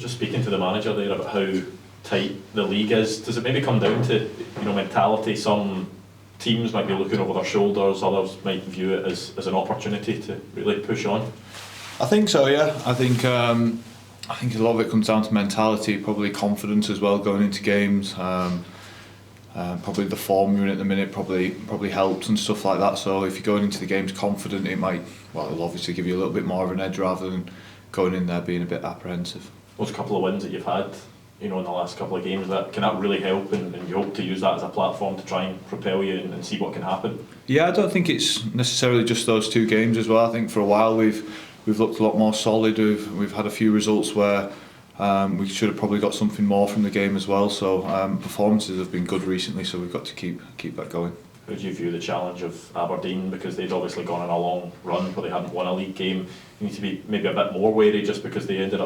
just speaking to the manager there about how tight the league is, does it maybe come down to mentality? Some teams might be looking over their shoulders, others might view it as an opportunity to really push on. I think so, yeah. I think a lot of it comes down to mentality, probably confidence as well going into games. Probably the form you're in at the minute probably helps and stuff like that. So if you're going into the games confident, it'll obviously give you a little bit more of an edge rather than going in there being a bit apprehensive. Those couple of wins that you've had, in the last couple of games, can that really help, and you hope to use that as a platform to try and propel you and see what can happen? Yeah, I don't think it's necessarily just those 2 games as well. I think for a while we've looked a lot more solid. We've had a few results where we should have probably got something more from the game as well. So performances have been good recently, so we've got to keep that going. How do you view the challenge of Aberdeen, because they'd obviously gone on a long run but they hadn't won a league game? You need to be maybe a bit more wary just because they did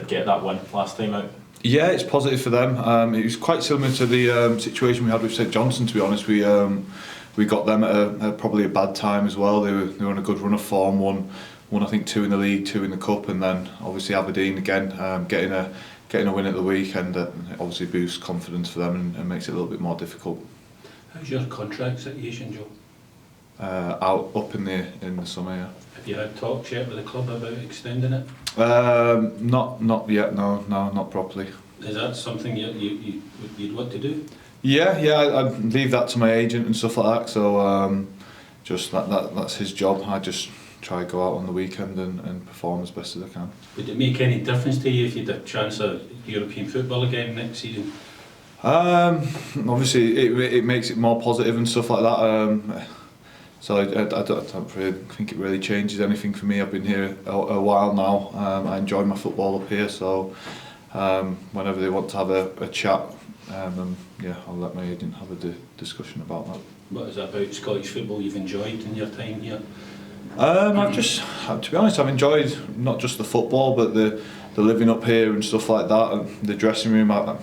get that win last time out. Yeah, it's positive for them. It was quite similar to the situation we had with St Johnstone, to be honest. We got them at probably a bad time as well. They were on a good run of form, won I think 2 in the league, 2 in the cup, and then obviously Aberdeen again getting a win at the weekend. It obviously boosts confidence for them and makes it a little bit more difficult. How's your contract situation, Joe? Up in the summer, yeah. Have you had talks yet with the club about extending it? Not yet. No, not properly. Is that something you'd want to do? Yeah, I'd leave that to my agent and stuff like that. So just that's his job. I just try to go out on the weekend and perform as best as I can. Would it make any difference to you if you had a chance of European football again next season? Obviously, it makes it more positive and stuff like that. So I don't really think it really changes anything for me. I've been here a while now. I enjoy my football up here, so whenever they want to have a chat, I'll let my agent have a discussion about that. What is that about Scottish football you've enjoyed in your time here? To be honest, I've enjoyed not just the football, but the living up here and stuff like that, and the dressing room. I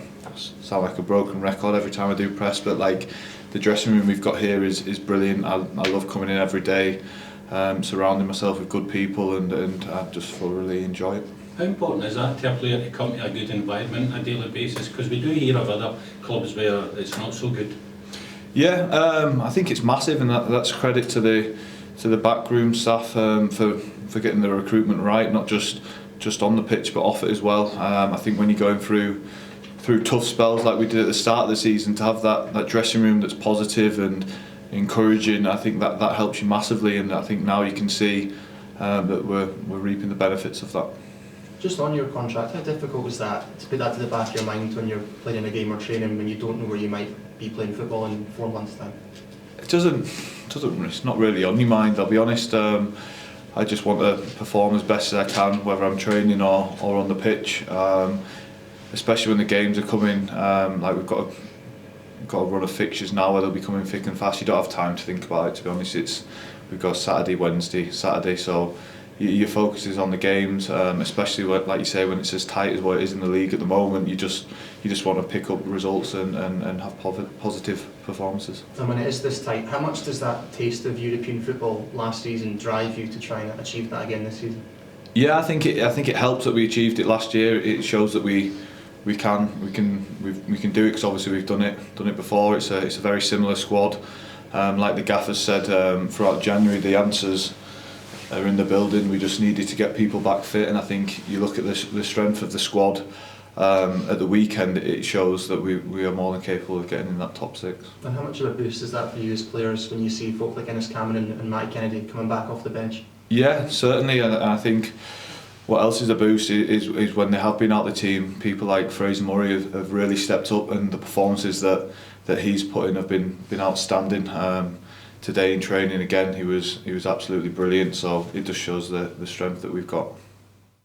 sound like a broken record every time I do press, but like the dressing room we've got here is brilliant. I love coming in every day, surrounding myself with good people, and I just thoroughly enjoy it. How important is that to a player to come to a good environment on a daily basis? Because we do hear of other clubs where it's not so good. Yeah, I think it's massive, and that's credit to the backroom staff for getting the recruitment right, not just on the pitch but off it as well. I think when you're going through tough spells like we did at the start of the season, to have that dressing room that's positive and encouraging, I think that helps you massively, and I think now you can see that we're reaping the benefits of that. Just on your contract, how difficult was that to put that to the back of your mind when you're playing in a game or training when you don't know where you might be playing football in 4 months' time? It's not really on your mind, I'll be honest. I just want to perform as best as I can, whether I'm training or on the pitch. Especially when the games are coming, like we've got a run of fixtures now where they'll be coming thick and fast. You don't have time to think about it, to be honest. We've got Saturday, Wednesday, Saturday, so your focus is on the games, especially when, like you say, when it's as tight as what it is in the league at the moment. You just want to pick up results and have positive performances. And when it is this tight, how much does that taste of European football last season drive you to try and achieve that again this season? Yeah, I think it helps that we achieved it last year. It shows that we can do it, because obviously we've done it before. It's a very similar squad. Like the gaffers said, throughout January, the answers are in the building. We just needed to get people back fit, and I think you look at the strength of the squad at the weekend. It shows that we are more than capable of getting in that top 6. And how much of a boost is that for you as players when you see folk like Ennis Cameron and Matty Kennedy coming back off the bench? Yeah, certainly, and I think what else is a boost is when they have been out the team. People like Fraser Murray have really stepped up, and the performances that he's put in have been outstanding. Today in training again, he was absolutely brilliant. So it just shows the strength that we've got.